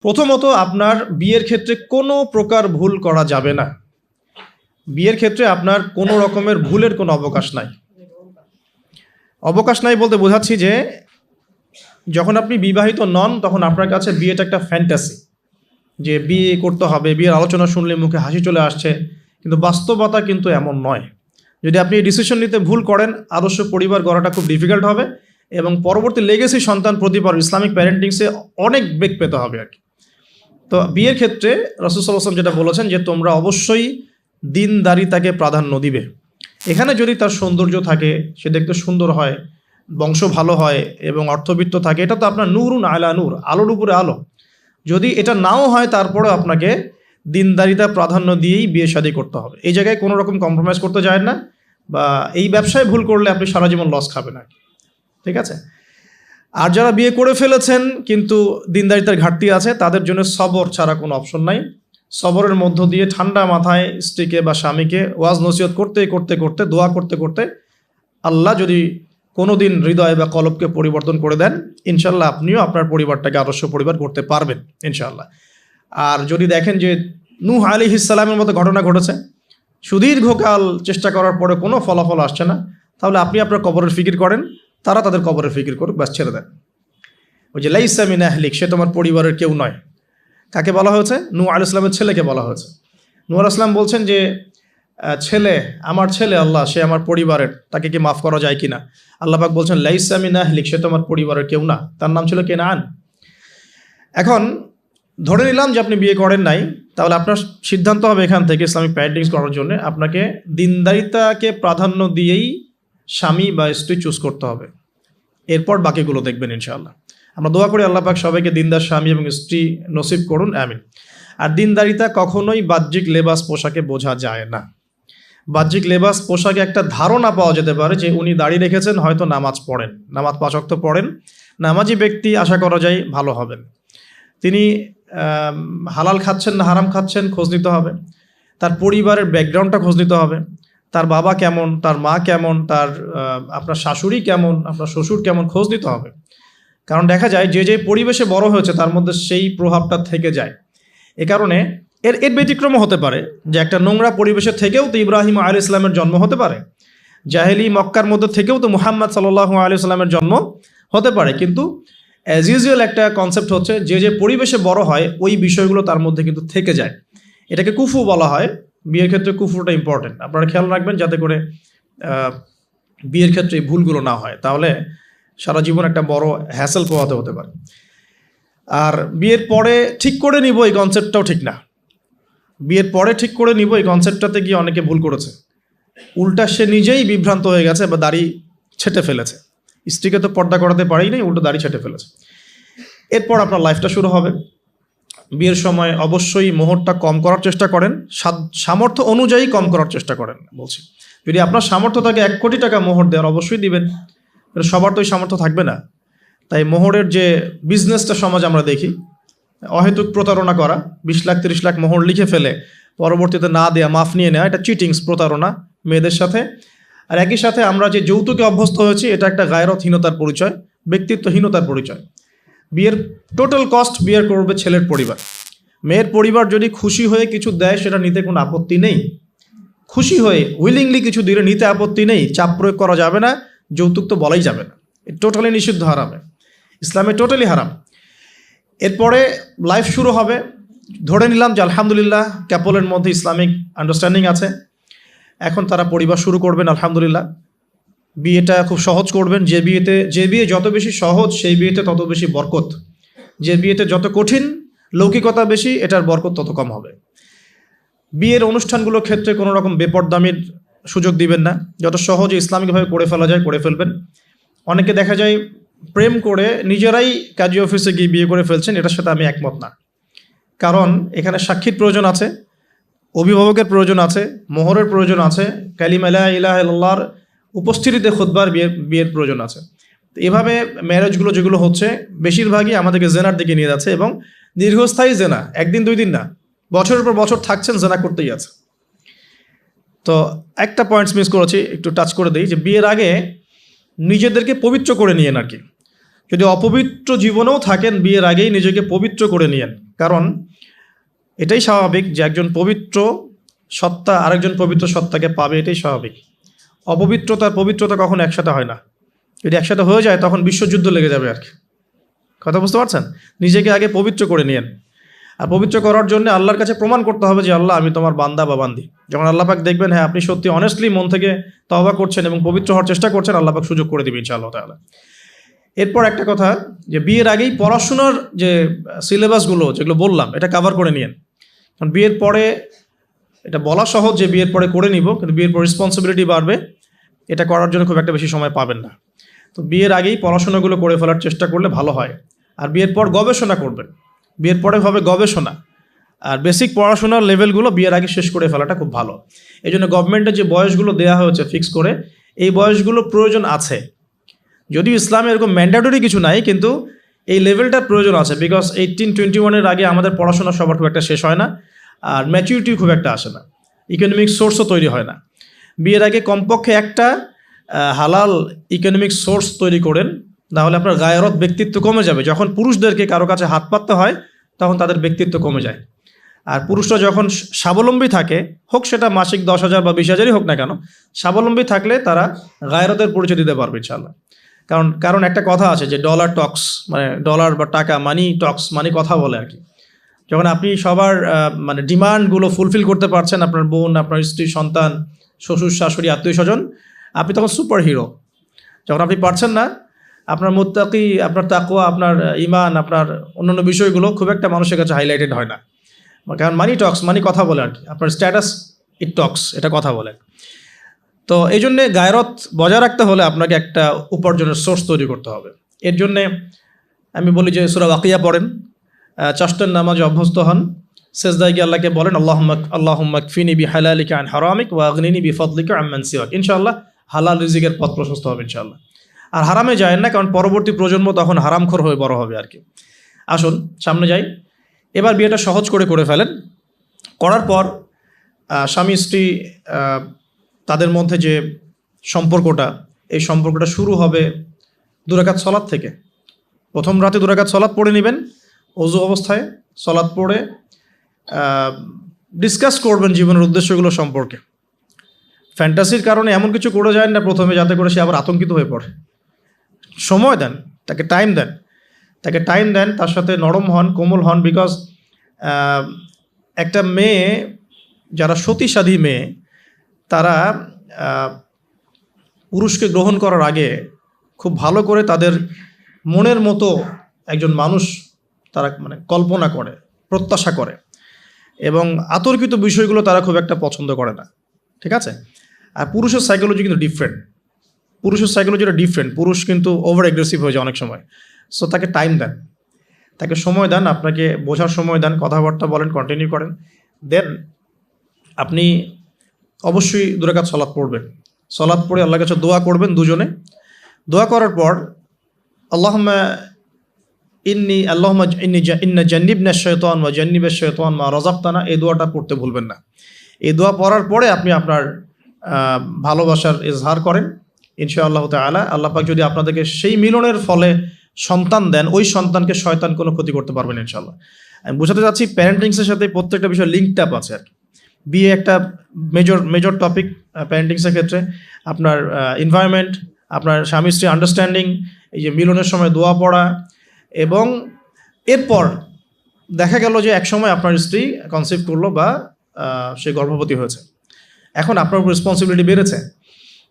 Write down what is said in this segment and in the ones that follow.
প্রথমত আপনার বিয়ের ক্ষেত্রে কোনো প্রকার ভুল করা যাবে না। বিয়ের ক্ষেত্রে আপনার কোনো রকমের ভুলের কোনো অবকাশ নাই। অবকাশ নাই বলতে বোঝাচ্ছি যে যখন আপনি বিবাহিত নন তখন আপনার কাছে বিয়েটা একটা ফ্যান্টাসি, যে বিয়ে করতে হবে, বিয়ের আলোচনা শুনলে মুখে হাসি চলে আসছে, কিন্তু বাস্তবতা কিন্তু এমন নয়। যদি আপনি এই ডিসিশন নিতে ভুল করেন, আদর্শ পরিবার গড়াটা খুব ডিফিকাল্ট হবে এবং পরবর্তী লেগেসি সন্তান প্রতিবার ইসলামিক প্যারেন্টিংসে অনেক বেগ পেতে হবে আর কি। তো বিয়ের ক্ষেত্রে রাসূল সাল্লাল্লাহু আলাইহি ওয়াসাল্লাম যেটা বলেছেন যে তোমরা অবশ্যই দিনদারিতাকে প্রাধান্য দিবে। এখানে যদি তার সৌন্দর্য থাকে, সে দেখতে সুন্দর হয়, বংশ ভালো হয় এবং অর্থবিত্ত থাকে, এটা তো আপনার নূরুন আলা নূর, আলোর উপরে আলো। যদি এটা নাও হয় তারপরেও আপনাকে দিনদারিতা প্রাধান্য দিয়েই বিয়ে শাদী করতে হবে। এই জায়গায় কোনো রকম কম্প্রোমাইজ করতে যায় না, বা এই ব্যবসায় ভুল করলে আপনি সারা জীবন লস খাবেন না, ঠিক আছে? আর যারা বিয়ে করে ফেলেছেন কিন্তু দিনদারিতার ঘাটতি আছে, তাদের জন্য সবর ছাড়া কোনো অপশন নাই। সবরের মধ্য দিয়ে ঠান্ডা মাথায় স্ত্রীকে বা স্বামীকে ওয়াজ নসিহত করতে করতে করতে, দোয়া করতে করতে, আল্লাহ যদি কোনো দিন হৃদয় বা কলবকে পরিবর্তন করে দেন, ইনশাল্লাহ আপনিও আপনার পরিবারটাকে আদর্শ পরিবার করতে পারবেন ইনশাল্লাহ। আর যদি দেখেন যে নূহ আলাইহিস সালামের মতো ঘটনা ঘটেছে, সুদীর্ঘকাল চেষ্টা করার পরে কোনো ফলাফল আসছে না, তাহলে আপনি আপনার কবরের ফিকির করেন, তারা তাদের কবরের ফিকির করুক, ব্যাস ছেড়ে দেন। ওই যে লাইসা মিন আহলিক, সে তোমার পরিবারের কেউ নয়। কাকে বলা হয়েছে? নূহ আলাইহিস সালামের ছেলেকে বলা হয়েছে। নূহ আলাইহিস সালাম বলছেন যে ছেলে, আমার ছেলে আল্লাহ, সে আমার পরিবারের, তাকে কি মাফ করা যায় কিনা? আল্লাহ পাক বলছেন লাইসা মিন আহলিক, সে তোমার পরিবারের কেউ না। তার নাম ছিল কেনান। এখন ধরে নিলাম যে আপনি বিয়ে করেন নাই, তাহলে আপনার সিদ্ধান্ত হবে এখান থেকে ইসলামিক প্যারেন্টিংস করার জন্য আপনাকে দিনদারিতাকে প্রাধান্য দিয়েই স্বামী বা স্ত্রী চুজ করতে হবে। এরপর বাকিগুলো দেখবেন ইনশাআল্লাহ। আমরা দোয়া করি আল্লাহ পাক সবাইকে দিনদার স্বামী এবং স্ত্রী নসিব করুন, আমিন। আর দিনদারিতা কখনোই বাহ্যিক লেবাস পোশাকে বোঝা যায় না। বাহ্যিক লেবাস পোশাকে একটা ধারণা পাওয়া যেতে পারে যে উনি দাড়ি রেখেছেন, হয়তো নামাজ পড়েন, নামাজ 5 ওয়াক্ত পড়েন, নামাজি ব্যক্তি, আশা করা যায় ভালো হবেন। তিনি হালাল খাচ্ছেন না হারাম খাচ্ছেন খোঁজ নিতে হবে, তার পরিবারের ব্যাকগ্রাউন্ডটা খোঁজ নিতে হবে, তার বাবা কেমন, তার মা কেমন, তার আপনার শাশুড়ি কেমন, আপনার শ্বশুর কেমন, খোঁজ নিতে হবে। কারণ দেখা যায় যে যে পরিবেশে বড় হয়েছে তার মধ্যে সেই প্রভাবটা থেকে যায়। এ কারণে এর ব্যতিক্রমও হতে পারে যে একটা নোংরা পরিবেশে থেকেও তো ইব্রাহিম আলাইহিস সালামের জন্ম হতে পারে, জাহেলি মক্কার মধ্যে থেকেও তো মুহাম্মদ সাল্লাল্লাহু আলাইহি সাল্লামের জন্ম হতে পারে। কিন্তু অ্যাজ ইউজুয়াল একটা কনসেপ্ট হচ্ছে যে যে পরিবেশে বড় হয় ওই বিষয়গুলো তার মধ্যে কিন্তু থেকে যায়। এটাকে কুফু বলা হয়। বিয়ের ক্ষেত্রে কুফুটা ইম্পর্টেন্ট, আপনারা খেয়াল রাখবেন যাতে করে বিয়ের ক্ষেত্রে এই ভুলগুলো না হয়, তাহলে সারা জীবন একটা বড় হ্যাসেল পোহাতে হতে পারে। আর বিয়ের পরে ঠিক করে নিব এই কনসেপ্টটাও ঠিক না। বিয়ের পরে ঠিক করে নিব এই কনসেপ্টটাতে গিয়ে অনেকে ভুল করেছে, উল্টা সে নিজেই বিভ্রান্ত হয়ে গেছে বা দাড়ি ছেটে ফেলেছে। স্ত্রীকে তো পর্দা করাতে পারেই নাই, উল্টো দাড়ি ছেটে ফেলেছে। এরপর আপনার লাইফটা শুরু হবে। বিয়ের সময় অবশ্যই মোহরটা কম করার চেষ্টা করেন, সামর্থ্য অনুযায়ী কম করার চেষ্টা করেন বলছি। যদি আপনার সামর্থ্য থাকে 1 কোটি টাকা মোহর দেওয়ার, অবশ্যই দিবেন, সবার তো ওই সামর্থ্য থাকবে না। তাই মোহরের যে বিজনেসটা সমাজ আমরা দেখি, অহেতুক প্রতারণা করা, 20 লাখ 30 লাখ মোহর লিখে ফেলে পরবর্তীতে না দেয়া, মাফ নিয়ে নেওয়া, এটা চিটিংস, প্রতারণা মেয়েদের সাথে। আর একই সাথে আমরা যে যৌতুকে অভ্যস্ত হয়েছি, এটা একটা গায়রতহীনতার পরিচয়, ব্যক্তিত্বহীনতার পরিচয়। বিয়ের টোটাল কস্ট বিয়ের করবে ছেলের পরিবার। মেয়ের পরিবার যদি খুশি হয়ে কিছু দেয় সেটা নিতে কোনো আপত্তি নেই, খুশি হয়ে উইলিংলি কিছু দিলে নিতে আপত্তি নেই। চাপ প্রয়োগ করা যাবে না, যৌতুক তো বলাই যাবে না, টোটালি নিষিদ্ধ, হারামে, ইসলামে টোটালি হারাম। এরপরে লাইফ শুরু হবে। ধরে নিলাম যে আলহামদুলিল্লাহ ক্যাপলের মধ্যে ইসলামিক আন্ডারস্ট্যান্ডিং আছে, এখন তারা পরিবার শুরু করবেন আলহামদুলিল্লাহ। বিয়েটা খুব সহজ করবেন। যে বিয়ে যত বেশি সহজ সেই বিয়েতে তত বেশি বরকত, যে বিয়েতে যত কঠিন, লৌকিকতা বেশি, এটার বরকত তত কম হবে। বিয়ের অনুষ্ঠানগুলোর ক্ষেত্রে কোনো রকম বেপরদামির সুযোগ দিবেন না, যত সহজে ইসলামিকভাবে করে ফেলা যায় করে ফেলবেন। অনেকে দেখা যায় প্রেম করে নিজেরাই কাজী অফিসে গিয়ে বিয়ে করে ফেলছেন, এটার সাথে আমি একমত না। কারণ এখানে সাক্ষীর প্রয়োজন আছে, অভিভাবকের প্রয়োজন আছে, মোহরের প্রয়োজন আছে, কালিমা লা ইলাহা ইল্লাল্লাহর উপস্থিতিতে খুতবার বিয়ের প্রয়োজন আছে। তো এভাবে ম্যারেজগুলো যেগুলো হচ্ছে বেশিরভাগই আমাদেরকে জেনার দিকে নিয়ে যাচ্ছে, এবং দীর্ঘস্থায়ী জেনা, 1 দিন 2 দিন না, বছরের পর বছর থাকছেন, জেনা করতেই আছে। তো একটা পয়েন্টস মিস করেছি, একটু টাচ করে দিই, যে বিয়ের আগে নিজেদেরকে পবিত্র করে নিয়েন আর কি। যদি অপবিত্র জীবনেও থাকেন, বিয়ের আগেই নিজেকে পবিত্র করে নিয়েন। কারণ এটাই স্বাভাবিক যে একজন পবিত্র সত্তা আরেকজন পবিত্র সত্তাকে পাবে, এটাই স্বাভাবিক। অপবিত্রতা আর পবিত্রতা কখনো একসাথে হয় না। যদি একসাথে হয়ে যায় তখন বিশ্বযুদ্ধ লেগে যাবে আর কি। কথা বুঝতে পারছেন? নিজেকে আগে পবিত্র করে নিয়েন। আর পবিত্র করার জন্য আল্লাহর কাছে প্রমাণ করতে হবে যে আল্লাহ আমি তোমার বান্দা বা বান্দি। যখন আল্লাহ পাক দেখবেন হ্যাঁ আপনি সত্যি অনেস্টলি মন থেকে তওবা করছেন এবং পবিত্র হওয়ার চেষ্টা করছেন, আল্লাহ পাক সুযোগ করে দিবেন ইনশাআল্লাহ তাআলা। এরপর একটা কথা, যে বিয়ের আগেই পড়াশোনার যে সিলেবাসগুলো যেগুলো বললাম এটা কভার করে নিয়েন। কারণ বিয়ের পরে এটা বলা সহজ যে বিয়ের পরে করে নিব, কিন্তু বিয়ের পর রেসপন্সিবিলিটি বাড়বে, এটা করার জন্য খুব একটা বেশি সময় পাবেন না। তো বিয়ের আগেই পড়াশোনাগুলো করে ফেলার চেষ্টা করলে ভালো হয়। আর বিয়ের পর গবেষণা করবেন, বিয়ের পরে হবে গবেষণা। আর বেসিক পড়াশোনার লেভেলগুলো বিয়ের আগে শেষ করে ফেলাটা খুব ভালো। এই জন্য গভর্নমেন্টের যে বয়সগুলো দেওয়া হয়েছে ফিক্স করে, এই বয়সগুলো প্রয়োজন আছে। যদিও ইসলামে এরকম ম্যান্ডেটরি কিছু নাই, কিন্তু এই লেভেলটার প্রয়োজন আছে। বিকজ 18-21 আগে আমাদের পড়াশোনা সবার খুব একটা শেষ হয় না, আর ম্যাচুরিটিও খুব একটা আসে না, ইকোনমিক সোর্সও তৈরি হয় না। বিয়ের আগে কমপক্ষে একটা হালাল ইকোনমিক সোর্স তৈরি করেন, নাহলে আপনার গায়রত ব্যক্তিত্ব কমে যাবে। যখন পুরুষদেরকে কারো কাছে হাত পাততে হয় তখন তাদের ব্যক্তিত্ব কমে যায়। আর পুরুষরা যখন স্বাবলম্বী থাকে, হোক সেটা মাসিক 10,000 বা 20,000ই হোক না কেন, স্বাবলম্বী থাকলে তারা গায়রতের পরিচয় দিতে পারবে ইনশাআল্লাহ। কারণ একটা কথা আছে যে ডলার টক্স, মানে ডলার বা টাকা, মানি টক্স, মানে কথা বলে আর কি। যখন আপনি সবার মানে ডিমান্ডগুলো ফুলফিল করতে পারছেন, আপনার বোন, আপনার স্ত্রী, সন্তান, শ্বশুর শাশুড়ি, আত্মীয় স্বজন, আপনি তখন সুপার হিরো। যখন আপনি পারছেন না, আপনার মুত্তাকি, আপনার তাকওয়া, আপনার ইমান, আপনার অন্যান্য বিষয়গুলো খুব একটা মানুষের কাছে হাইলাইটেড হয় না। কারণ মানি টক্স, মানি কথা বলে আর কি। আপনার স্ট্যাটাস ইট টক্স, এটা কথা বলে। তো এই জন্যে গায়রত বজায় রাখতে হলে আপনাকে একটা উপার্জনের সোর্স তৈরি করতে হবে। এর জন্যে আমি বলি যে সূরা ওয়াকিয়া পড়েন, চারটার নামাজে অভ্যস্ত হন, সেজদায় গিয়ে আল্লাহকে বলেন আল্লাহুম্মা কফিনি বিহালালিকা আন হারামিক ওয়া আগনিনি বিফাদলিকা আম্মান সিওয়াক। ইনশাআল্লাহ হালাল রিজিকের পথ প্রশস্ত হবে ইনশাআল্লাহ। আর হারামে যায়েন না, কারণ পরবর্তী প্রজন্ম তখন হারামখোর হয়ে বড় হবে আর কি। আসুন সামনে যাই। এবার বিয়েটা সহজ করে ফেলেন। করার পর স্বামী স্ত্রী তাদের মধ্যে যে সম্পর্কটা, এই সম্পর্কটা শুরু হবে 2 রাকাত সলাত থেকে। প্রথম রাতে 2 রাকাত সলাত পড়ে নেবেন, ওযু অবস্থায় সলাত পড়ে ডিসকাস করবেন জীবনের উদ্দেশ্যগুলো সম্পর্কে। ফ্যান্টাসির কারণে এমন কিছু করে যায় না প্রথমে, যাতে করে সে আবার আতঙ্কিত হয়ে পড়ে। সময় দেন, তাকে টাইম দেন, তার সাথে নরম হন, কোমল হন। বিকজ একটা মেয়ে, যারা সতীসাধী মেয়ে, তারা পুরুষকে গ্রহণ করার আগে খুব ভালো করে তাদের মনের মতো একজন মানুষ তারা মানে কল্পনা করে, প্রত্যাশা করে, এবং আতর্কিত বিষয়গুলো তারা খুব একটা পছন্দ করে না। ঠিক আছে? আর পুরুষের সাইকোলজি কিন্তু ডিফারেন্ট। পুরুষ কিন্তু ওভার অ্যাগ্রেসিভ হয়ে যায় অনেক সময়। সো তাকে টাইম দেন, তাকে সময় দেন, আপনাকে বোঝার সময় দেন, কথাবার্তা বলেন, কন্টিনিউ করেন। দেন আপনি অবশ্যই 2 রাকাত সলাত পড়বেন। সলাত পড়ে আল্লাহর কাছে দোয়া করবেন দুজনে। দোয়া করার পর আল্লাহুম্মা ইন্নী জান্নিবনা শাইতান ওয়া জান্নিবাশ শাইতান মা রাযাকতানা, এই দোয়াটা পড়তে ভুলবেন না। এই দোয়া পড়ার পরে আপনি আপনার ভালোবাসার ইজহার করেন ইনশাআল্লাহ তাআলা। আল্লাহ পাক যদি আপনাদেরকে সেই মিলনের ফলে সন্তান দেন, ওই সন্তানকে শয়তান কোনো ক্ষতি করতে পারবেন ইনশাআল্লাহ। আমি বোঝাতে চাচ্ছি প্যারেন্টিংসের সাথে প্রত্যেকটা বিষয় লিঙ্কড আপ আছে আর কি। বিয়ে একটা মেজর টপিক প্যারেন্টিংসের ক্ষেত্রে। আপনার এনভায়রনমেন্ট, আপনার স্বামী স্ত্রী আন্ডারস্ট্যান্ডিং, এই যে মিলনের সময় দোয়া পড়া, এবং এরপর দেখা গেল যে এক সময় আপনার স্ত্রী কনসিভ করলো বা সে গর্ভবতী হয়েছে। এখন আপনার রেসপন্সিবিলিটি বেড়েছে।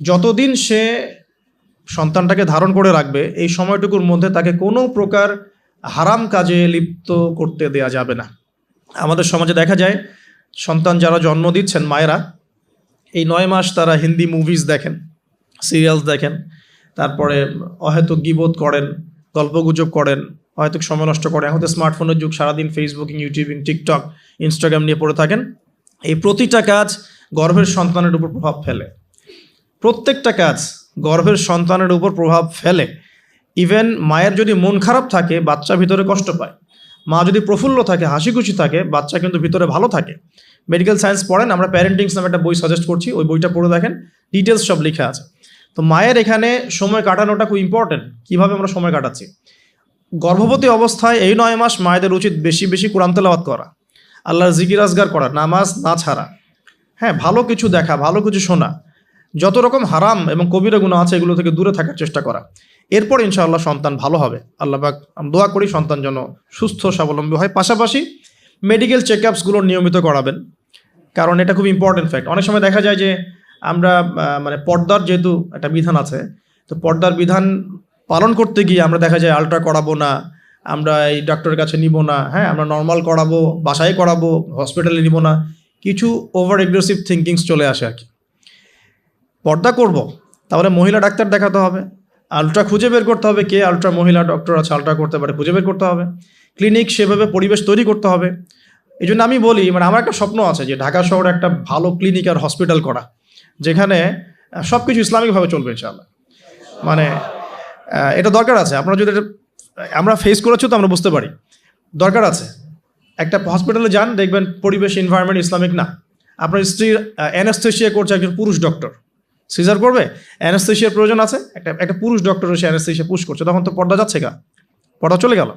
যতদিন সে সন্তানটাকে ধারণ করে রাখবে, এই সময়টুকুর মধ্যে তাকে কোনো প্রকার হারাম কাজে লিপ্ত করতে দেয়া যাবে না। আমাদের সমাজে দেখা যায় সন্তান যারা জন্ম দিচ্ছেন মায়েরা, এই 9 মাস তারা হিন্দি মুভিজ দেখেন, সিরিয়ালস দেখেন, তারপরে অহেতুক গীবত করেন, গল্পগুজব করেন, অহেতুক সময় নষ্ট করেন। এখন তো স্মার্টফোনের যুগ, সারাদিন ফেসবুকিং, ইউটিউবিং, টিকটক, ইনস্টাগ্রাম নিয়ে পড়ে থাকেন। এই প্রতিটা কাজ গর্ভের সন্তানের উপর প্রভাব ফেলে। প্রত্যেকটা কাজ গর্ভের সন্তানের উপর প্রভাব ফেলে। ইভেন মায়ের যদি মন খারাপ থাকে, বাচ্চা ভিতরে কষ্ট পায়। মা যদি প্রফুল্ল থাকে, হাসি খুশি থাকে, বাচ্চা কিন্তু ভিতরে ভালো থাকে। মেডিকেল সায়েন্স পড়েন, আমরা প্যারেন্টিংস নামে একটা বই সাজেস্ট করছি, ওই বইটা পড়ে দেখেন, ডিটেলস সব লেখা আছে। তো মায়ের এখানে সময় কাটানোটা খুব ইম্পর্টেন্ট। কীভাবে আমরা সময় কাটাচ্ছি, গর্ভবতী অবস্থায় এই 9 মাস মায়েদের উচিত বেশি বেশি কোরআন তেলাওয়াত করা, আল্লাহর জিকির আজগার করা, নামাজ না ছাড়া, হ্যাঁ, ভালো কিছু দেখা, ভালো কিছু শোনা, যত রকম হারাম এবং কবিরা গুনাহ আছে এগুলো থেকে দূরে থাকার চেষ্টা করা। এরপর ইনশাআল্লাহ সন্তান ভালো হবে। আল্লাহ পাক দোয়া করি সন্তান যেন সুস্থ স্বাবলম্বী হয়। পাশাপাশি মেডিকেল চেকআপসগুলো নিয়মিত করাবেন, কারণ এটা খুব ইম্পর্টেন্ট ফ্যাক্ট। অনেক সময় দেখা যায় যে আমরা মানে পর্দার যেহেতু একটা বিধান আছে, তো পর্দার বিধান পালন করতে গিয়ে আমরা দেখা যায় আলট্রা করাবো না, আমরা এই ডক্টরের কাছে নিব না, হ্যাঁ, আমরা নর্মাল করাবো, বাসায় করাবো, হসপিটালে নিব না, কিছু ওভার এগ্রেসিভ থিঙ্কিংস চলে আসে আর কি। পর্দা করব, তাহলে মহিলা ডাক্তার দেখাতে হবে, আলট্রা খুঁজে বের করতে হবে কে আলট্রা মহিলা ডক্টর আছে আলট্রা করতে পারে, খুঁজে বের করতে হবে, ক্লিনিক সেভাবে পরিবেশ তৈরি করতে হবে। এই জন্য আমি বলি, মানে আমার একটা স্বপ্ন আছে যে ঢাকা শহরে একটা ভালো ক্লিনিক আর হসপিটাল করা, যেখানে সব কিছু ইসলামিকভাবে চলবে ইনশাআল্লাহ। মানে এটা দরকার আছে। আপনারা যদি আমরা ফেস করেছি তো আমরা বুঝতে পারি দরকার আছে। একটা হসপিটালে যান, দেখবেন পরিবেশ এনভায়রনমেন্ট ইসলামিক না। আপনার স্ত্রীর অ্যানাস্থেশিয়া করছে একজন পুরুষ ডক্টর, সিজার করবে, অ্যানাস্থেশিয়ার প্রয়োজন আছে, একটা পুরুষ ডক্টর এসে অ্যানাস্থেশিয়া পুশ করছে, তখন তো পর্দা যাচ্ছে গা, পর্দা চলে গেল।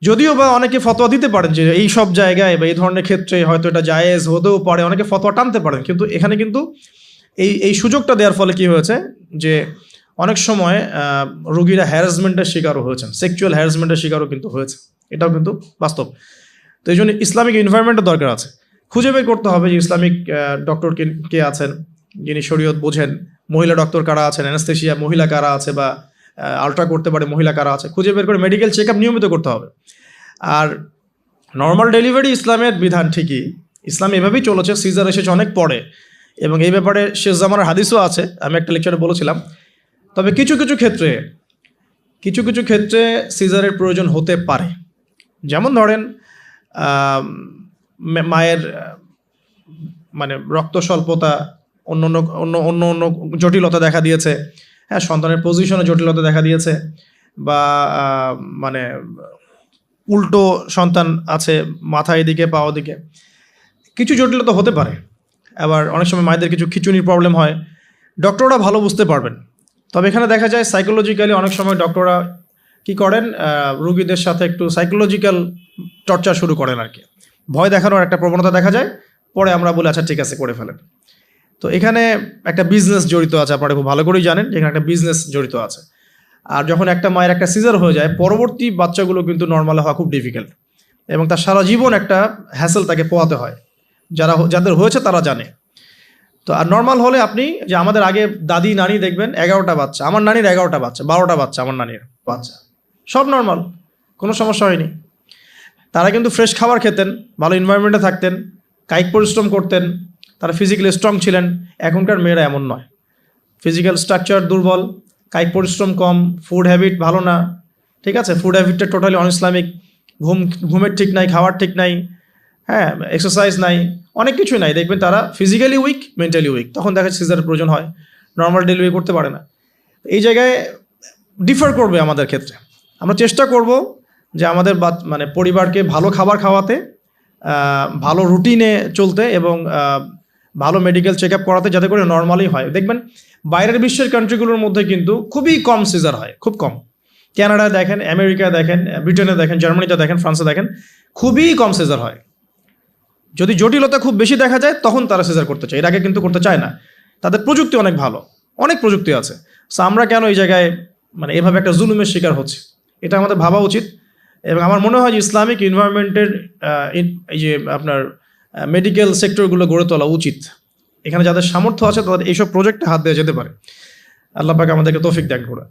যদিও বা অনেকে ফতোয়া দিতে পারেন যে এই সব জায়গায় বা এই ধরনের ক্ষেত্রে হয়তো এটা জায়েজ হতেও পারে, অনেকে ফতোয়া টানতে পারেন, কিন্তু এখানে কিন্তু এই সুযোগটা দেওয়ার ফলে কি হয়েছে যে অনেক সময় রোগীরা হ্যারাসমেন্টের শিকারও হয়েছেন, সেক্সুয়াল হ্যারাসমেন্টের শিকারও কিন্তু হয়েছে, এটাও কিন্তু বাস্তব। তো এই জন্য ইসলামিক এনভায়রনমেন্টের দরকার আছে। খুঁজে বের করতে হবে যে ইসলামিক ডক্টর কে আছেন, যিনি শরীয়ত বোঝেন, মহিলা ডক্টর কারা আছেন, অ্যানাস্থেশিয়া মহিলা কারা আছে, বা আলট্রা করতে পারে মহিলা কারা আছে, খুঁজে বের করে মেডিকেল চেক আপ নিয়মিত করতে হবে। আর নর্মাল ডেলিভারি ইসলামের বিধান ঠিকই, ইসলাম এভাবেই চলেছে, সিজার এসেছে অনেক পরে, এবং এই ব্যাপারে শেষ জামানার হাদিসও আছে, আমি একটা লেকচারে বলেছিলাম। তবে কিছু কিছু ক্ষেত্রে সিজারের প্রয়োজন হতে পারে। যেমন ধরেন মায়ের মানে রক্ত স্বল্পতা, অন্য অন্য জটিলতা দেখা দিয়েছে, হ্যাঁ, সন্তানের পজিশনে জটিলতা দেখা দিয়েছে, বা মানে উল্টো সন্তান আছে, মাথা এদিকে পা ওদিকে, কিছু জটিলতা হতে পারে। আবার অনেক সময় মায়েদের কিছু খিঁচুনির প্রবলেম হয়, ডক্টররা ভালো বুঝতে পারবেন। তবে এখানে দেখা যায় সাইকোলজিক্যালি অনেক সময় ডক্টররা কী করেন, রুগীদের সাথে একটু সাইকোলজিক্যাল টর্চার শুরু করেন আর কি, ভয় দেখানোর একটা প্রবণতা দেখা যায়। পরে আমরা বলি আচ্ছা ঠিক আছে করে ফেলেন। তো এখানে একটা বিজনেস জড়িত আছে, আপনারা খুব ভালো করেই জানেন যে এখানে একটা বিজনেস জড়িত আছে। আর যখন একটা মায়ের একটা সিজার হয়ে যায়, পরবর্তী বাচ্চাগুলো কিন্তু নর্মাল হওয়া খুব ডিফিকাল্ট, এবং তার সারা জীবন একটা হ্যাসেল তাকে পোহাতে হয়। যাদের হয়েছে তারা জানে। তো আর নর্মাল হলে আপনি যে আমাদের আগে দাদি নানি দেখবেন 11টা বাচ্চা, আমার নানির 11টা বাচ্চা, 12টা বাচ্চা, আমার নানির বাচ্চা, সব নর্মাল, কোনো সমস্যা হয়নি। তারা কিন্তু ফ্রেশ খাবার খেতেন, ভালো এনভায়রনমেন্টে থাকতেন, কায়িক পরিশ্রম করতেন, তারা ফিজিক্যালি স্ট্রং ছিলেন। এখনকার মেয়েরা এমন নয়, ফিজিক্যাল স্ট্রাকচার দুর্বল, কায়িক পরিশ্রম কম, ফুড হ্যাবিট ভালো না, ঠিক আছে, ফুড হ্যাবিটটা টোটালি অন ইসলামিক, ঘুমের ঠিক নাই, খাওয়ার ঠিক নাই, হ্যাঁ, এক্সারসাইজ নাই, অনেক কিছুই নাই। দেখবেন তারা ফিজিক্যালি উইক, মেন্টালি উইক, তখন দেখা সিজারের প্রয়োজন হয়, নর্মাল ডেলিভারি করতে পারে না। এই জায়গায় ডিফার করবে আমাদের ক্ষেত্রে। আমরা চেষ্টা করব যে আমাদের মানে পরিবারকে ভালো খাবার খাওয়াতে, ভালো রুটিনে চলতে, এবং ভালো মেডিকেল চেক আপ করাতে, যাতে করে নর্মালি হয়। দেখবেন বাইরের বিশ্বের কান্ট্রিগুলোর মধ্যে কিন্তু খুবই কম সিজার হয়, খুব কম। কানাডায় দেখেন, আমেরিকায় দেখেন, ব্রিটেনে দেখেন, জার্মানিতে দেখেন, ফ্রান্সে দেখেন, খুবই কম সিজার হয়। যদি জটিলতা খুব বেশি দেখা যায় তখন তারা সিজার করতে চায়, এর আগে কিন্তু করতে চায় না। তাদের প্রযুক্তি অনেক ভালো, অনেক প্রযুক্তি আছে। সো আমরা কেন এই জায়গায় মানে এভাবে একটা জুলুমের শিকার হচ্ছে, এটা আমাদের ভাবা উচিত। এবং আমার মনে হয় যে ইসলামিক এনভায়রনমেন্টের এই যে আপনার মেডিকেল সেক্টরগুলো গড়ে তোলা উচিত। এখানে যাদের সামর্থ্য আছে তাদের এইসব প্রজেক্টে হাত দেওয়া যেতে পারে। আল্লাহ পাক আমাদেরকে তৌফিক দান করুন।